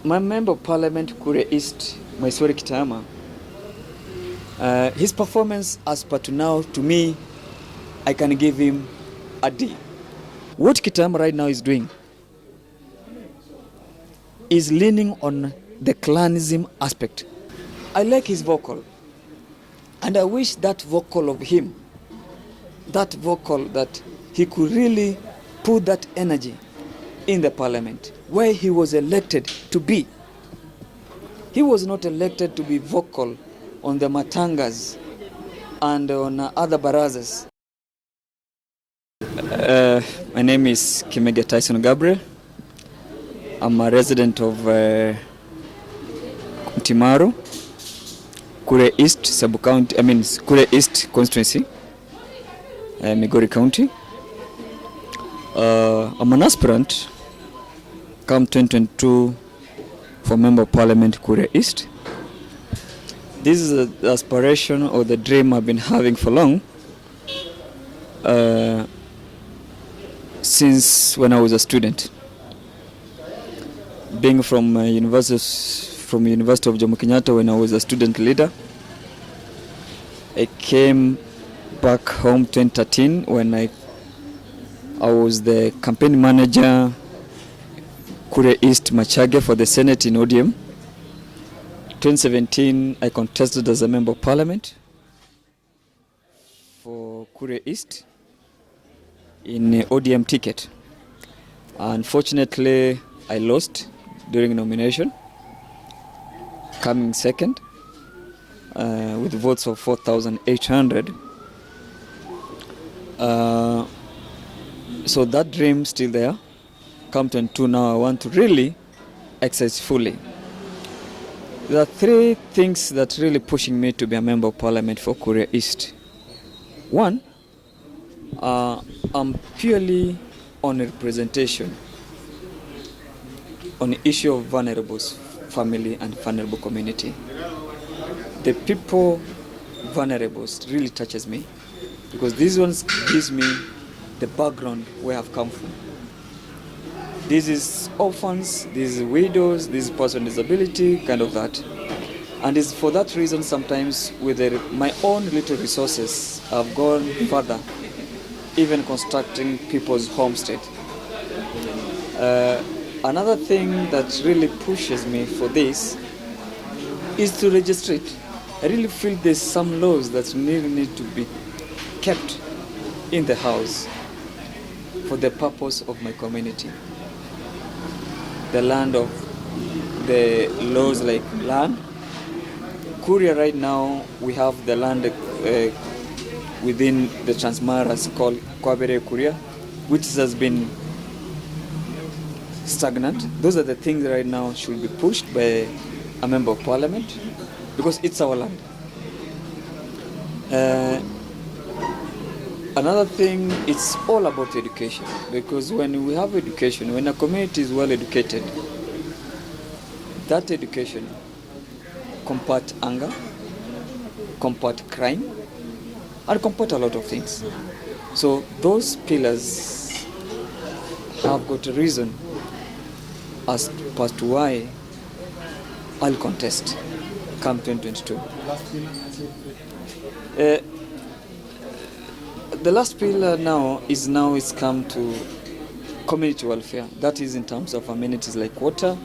My Member of Parliament, Kuria East Maisori Kitayama, his performance as per to now, to me, I can give him a D. What Kitayama right now is doing is leaning on the clanism aspect. I like his vocal, and I wish that vocal of him, that vocal that he could really put that energy in the parliament where he was elected to be. He was not elected to be vocal on the matangas and on other barazas. My name is Kemege Tyson Gabriel. I'm a resident of MP Kuria East sub-county, Kuria East constituency, Migori County. I'm an aspirant, come 2022 for Member of Parliament Kuria East. This is the aspiration or the dream I've been having for long, since when I was a student. Being from University of Jomo Kenyatta when I was a student leader, I came back home 2013 when I was the campaign manager Kuria East Machage for the Senate in ODM. 2017 I contested as a Member of Parliament for Kuria East in ODM ticket. Unfortunately, I lost during nomination, coming second with votes of 4,800. So that dream still there. Come 22 now, I want to really exercise fully. There are three things that really pushing me to be a Member of Parliament for Kuria East. One, I'm purely on representation on the issue of vulnerables, family and vulnerable community. The people vulnerables really touches me because these ones gives me the background where I've come from. This is orphans, this is widows, this is person with disability, kind of that. And it's for that reason sometimes with my own little resources, I've gone further, even constructing people's homestead. Another thing that really pushes me for this is to register it. I really feel there's some laws that really need to be kept in the house for the purpose of my community. The land of the laws like land. Kuria right now, we have the land within the Transmaras called Kwabere Kuria, which has been stagnant. Those are the things that right now should be pushed by a Member of Parliament because it's our land. Another thing, it's all about education, because when we have education, when a community is well educated, that education combat anger, combat crime, and combat a lot of things. So those pillars have got a reason as to why I'll contest come 2022. The last pillar now is come to community welfare. That is in terms of amenities like water,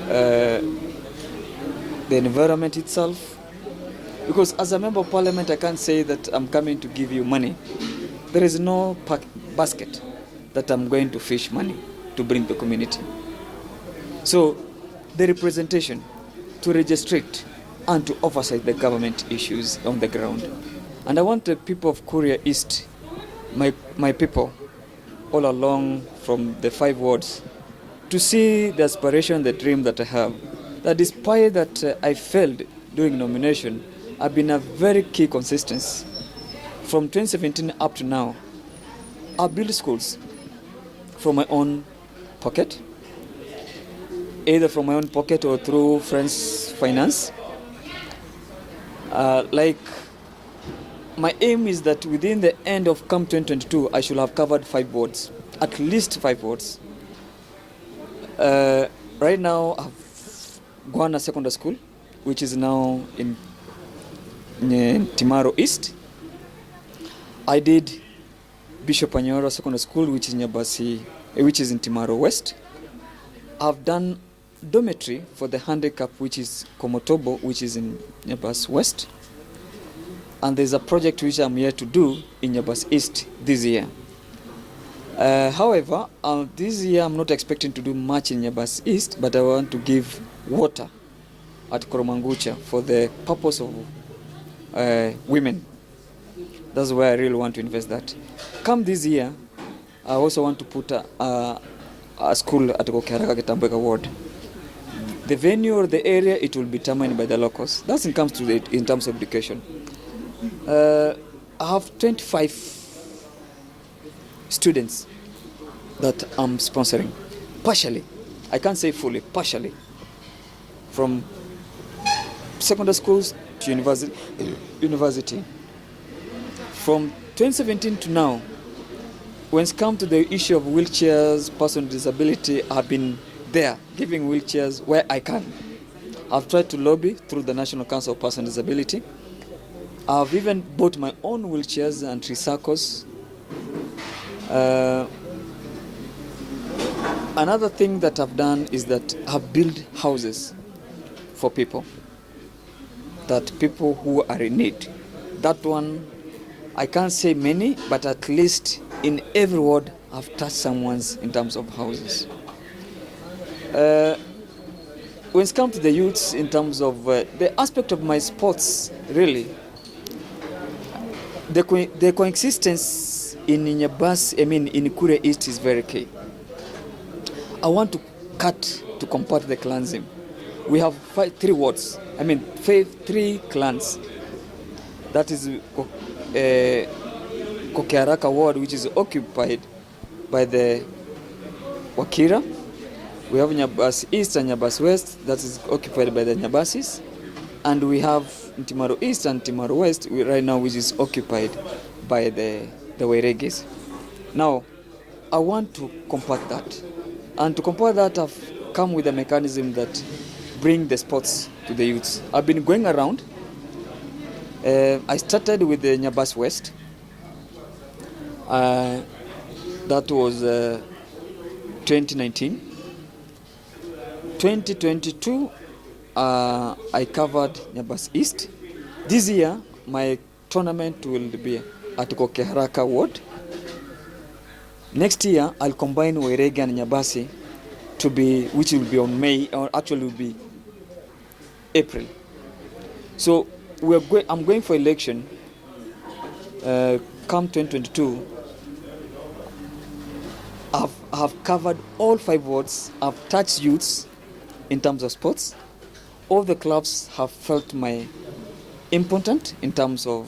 the environment itself. Because as a Member of Parliament, I can't say that I'm coming to give you money. There is no basket that I'm going to fish money to bring the community. So the representation to registrate and to oversight the government issues on the ground. And I want the people of Kuria East, my people, all along from the 5 wards, to see the aspiration, the dream that I have. That despite that I failed during nomination, I've been a very key consistency. From 2017 up to now, I built schools from my own pocket, either from my own pocket or through friends' finance. My aim is that within the end of CAM 2022, I should have covered 5 wards, at least 5 wards. Right now, I've gone to secondary school, which is now in Marwa East. I did Bishop Anyoro Secondary School, which is in Nyabasi, which is in Marwa West. I've done dormitory for the handicap, which is Komotobo, which is in Nyabasi West. And there's a project which I'm here to do in Nyabasi East this year. However, this year I'm not expecting to do much in Nyabasi East, but I want to give water at Koromangucha for the purpose of women. That's where I really want to invest that. Come this year, I also want to put a school at Kuria East ward. The venue or the area, it will be determined by the locals. That's in terms of education. I have 25 students that I'm sponsoring, partially. I can't say fully, partially. From secondary schools to university. From 2017 to now, when it's come to the issue of wheelchairs, person with disability, I've been there giving wheelchairs where I can. I've tried to lobby through the National Council of Persons with Disability. I've even bought my own wheelchairs and tricycles. Another thing that I've done is that I've built houses for people who are in need. That one, I can't say many, but at least in every ward I've touched someone's in terms of houses. When it comes to the youths, in terms of the aspect of my sports, really, the coexistence in Nyabasi, in Kuria East is very key. I want to compact the clansism. We have three wards, three clans. That is Kokiaraka ward, which is occupied by the Wakira. We have Nyabasi East and Nyabasi West, that is occupied by the Nyabasis. And we have Marwa East and Marwa West right now, which is occupied by the Wairegis. Now, I want to compact that. And to compact that, I've come with a mechanism that bring the sports to the youths. I've been going around. I started with the Nyabasi West. That was 2019. 2022, I covered Nyabasi East. This year, my tournament will be at Kokiaraka ward. Next year, I'll combine Wairege and Nyabasi which will be on May, or actually will be April. So I'm going for election. Come 2022, I've covered all 5 wards. I've touched youths in terms of sports. All the clubs have felt my important in terms of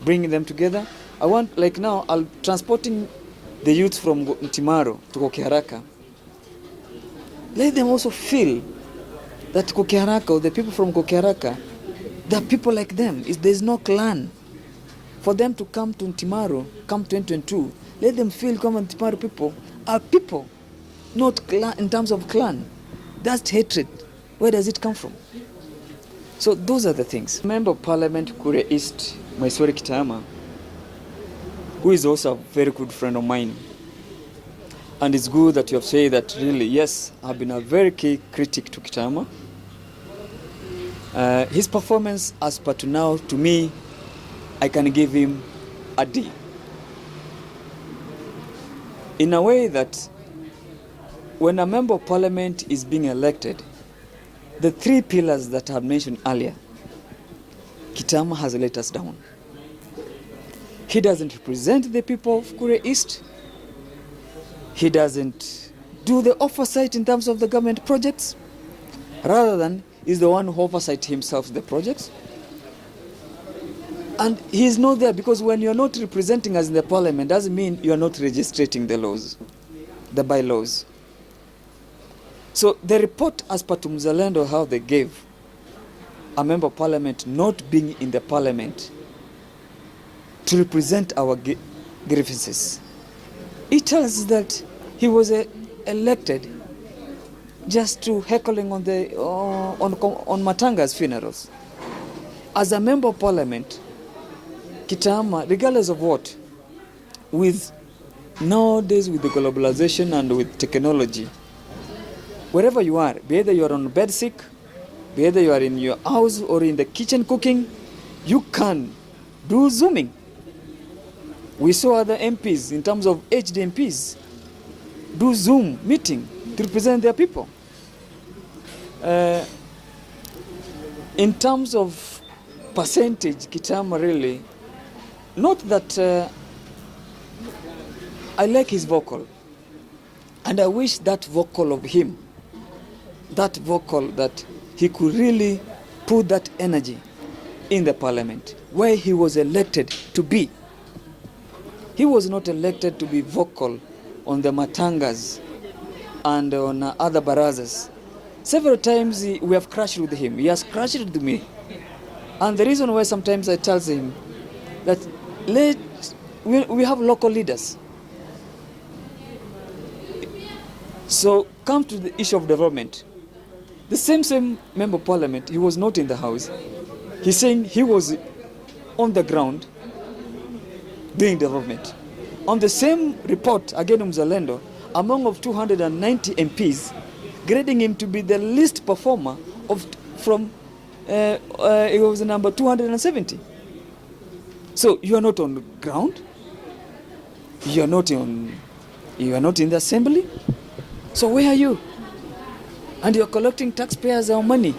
bringing them together. I want, like now, I'm transporting the youth from Timaro to Kokiaraka. Let them also feel that Kokiaraka, or the people from Kokiaraka, there are people like them. There's no clan. For them to come to Timaro, come 2022, let them feel common Timaro people are people, not clan in terms of clan. That's hatred. Where does it come from? So those are the things. Member of Parliament Kuria East Maisori Kitayama, who is also a very good friend of mine. And it's good that you have said that really, yes, I've been a very key critic to Kitayama. His performance as per to now, to me, I can give him a D. In a way that when a member of parliament is being elected, the 3 pillars that I have mentioned earlier, Kitayama has let us down. He doesn't represent the people of Kuria East. He doesn't do the oversight in terms of the government projects. Rather than, he's the one who oversights himself the projects. And he's not there because when you're not representing us in the parliament, doesn't mean you're not registering the laws, the bylaws. So the report as per to Mzalendo, how they gave a member of parliament not being in the parliament to represent our grievances. It tells us that he was elected just to heckling on the on Matanga's funerals. As a member of parliament, Kitayama, regardless of what, with nowadays with the globalization and with technology, wherever you are, be either you are on bed sick, be either you are in your house or in the kitchen cooking, you can do Zooming. We saw other MPs, in terms of HD MPs, do Zoom meeting to represent their people. In terms of percentage, Kitayama really, not that I like his vocal, and I wish that vocal of him, that vocal that he could really put that energy in the parliament where he was elected to be. He was not elected to be vocal on the Matangas and on other barazas. Several times we have crashed with him. He has crashed with me. And the reason why sometimes I tell him that we have local leaders. So come to the issue of development. The same member of parliament, he was not in the house. He's saying he was on the ground doing development. On the same report, again Mzalendo, among of 290 MPs, grading him to be the least performer it was number 270. So you are not on the ground, you are not in the assembly. So where are you? And you are collecting taxpayers' money.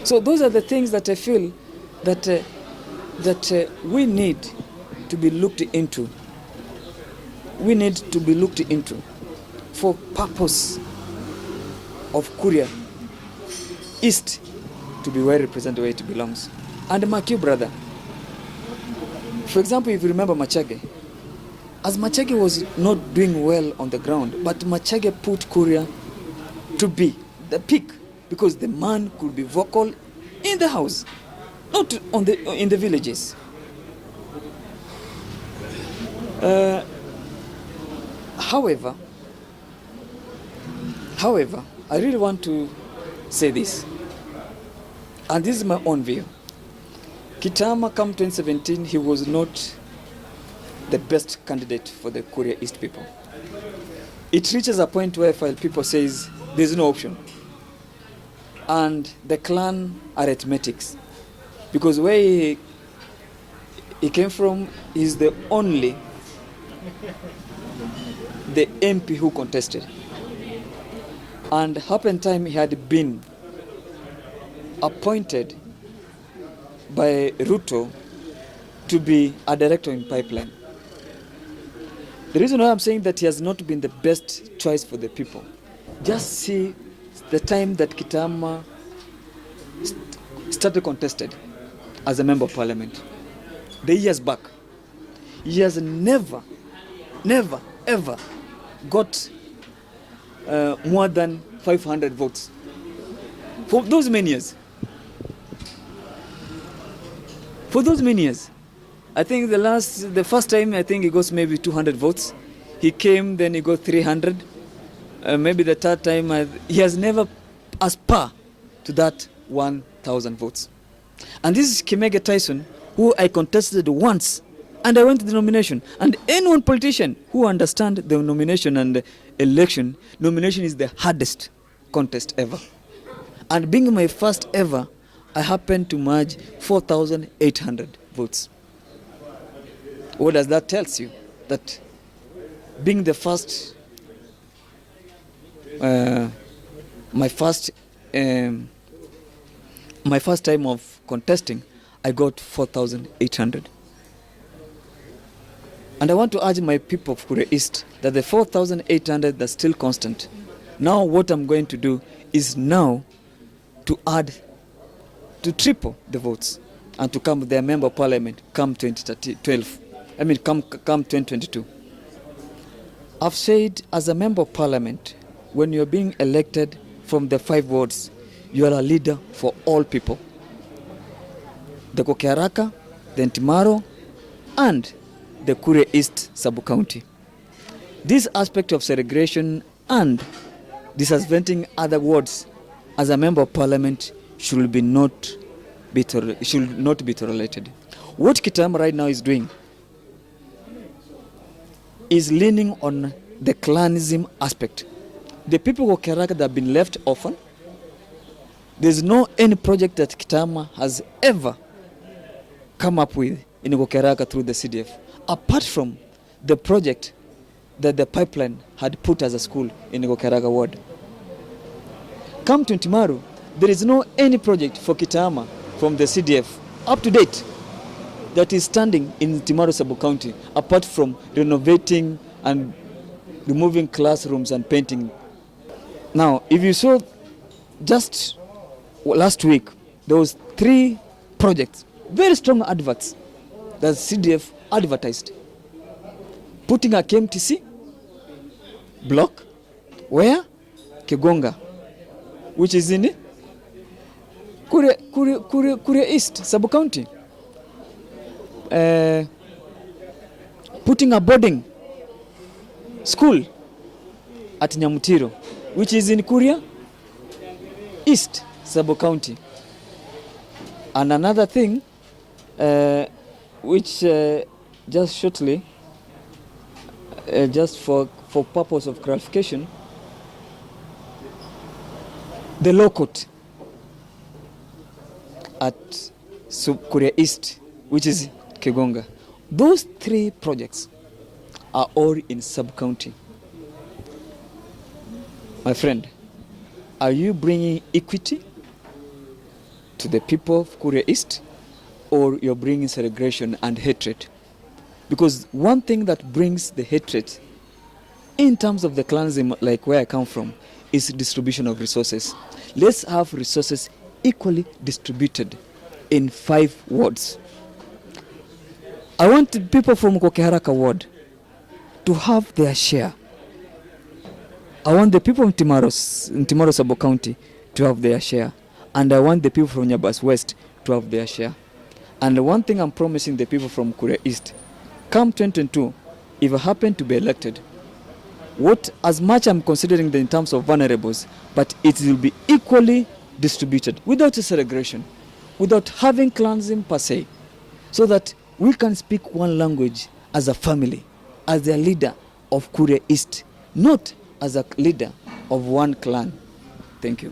So those are the things that I feel that we need to be looked into. We need to be looked into for purpose of Kuria East to be well represented where it belongs. And mark you, brother. For example, if you remember Machage, as Machage was not doing well on the ground, but Machage put Kuria to be the peak because the man could be vocal in the house, not in the villages. However, I really want to say this, and this is my own view. Kitayama, come 2017, he was not the best candidate for the Kuria East people. It reaches a point where people says there's no option, and the clan arithmetics, because where he came from is the only the MP who contested, and happened time he had been appointed by Ruto to be a director in pipeline. The reason why I'm saying that he has not been the best choice for the people, just see the time that Kitayama started contested as a member of parliament, the years back. He has never ever got more than 500 votes for those many years. For those many years, I think the first time I think he got maybe 200 votes. He came, then he got 300. Maybe the third time he has never aspired to that 1,000 votes. And this is Kemege Tyson, who I contested once, and I went to the nomination. And anyone politician who understands the nomination and election, nomination is the hardest contest ever. And being my first ever, I happened to merge 4,800 votes. What does that tell you? That being the first, my first time of contesting, I got 4,800. And I want to urge my people of Kuria East that the 4,800 that's still constant. Now what I'm going to do is now to add, to triple the votes and to come their member of parliament come 2022. I've said as a member of parliament, when you're being elected from the 5 wards, you are a leader for all people. The Kokearaka, the Ntimaro, and the Kuria East sub-county. This aspect of segregation and disasventing other wards as a member of parliament should not be tolerated. What Kitayama right now is doing is leaning on the clanism aspect. The people of Keraka that have been left orphan, there's no any project that Kitayama has ever come up with in Keraka through the CDF, apart from the project that the pipeline had put as a school in Keraka ward. Come to Ntimaru, there is no any project for Kitayama from the CDF up to date that is standing in Ntimaru sub-county, apart from renovating and removing classrooms and painting. Now, if you saw just last week, there was 3 projects, very strong adverts that CDF advertised. Putting a KMTC block, where? Kigonga, which is in Kuria East sub-county. Putting a boarding school at Nyamutiro, which is in Kuria East sub-county. And another thing, which just shortly, just for purpose of clarification, the law court at Kuria East, which is Kigonga. Those 3 projects are all in sub-county. My friend, are you bringing equity to the people of Kuria East, or you're bringing segregation and hatred? Because one thing that brings the hatred in terms of the clansism, like where I come from, is distribution of resources. Let's have resources equally distributed in 5 wards. I want the people from Kokeharaka ward to have their share. I want the people of Ntimaru sub-county to have their share. And I want the people from Nyabas West to have their share. And one thing I'm promising the people from Kuria East, come 2022, if I happen to be elected, as much I'm considering in terms of vulnerables, but it will be equally distributed without a segregation, without having clansism per se, so that we can speak one language as a family, as a leader of Kuria East, not as a leader of one clan. Thank you.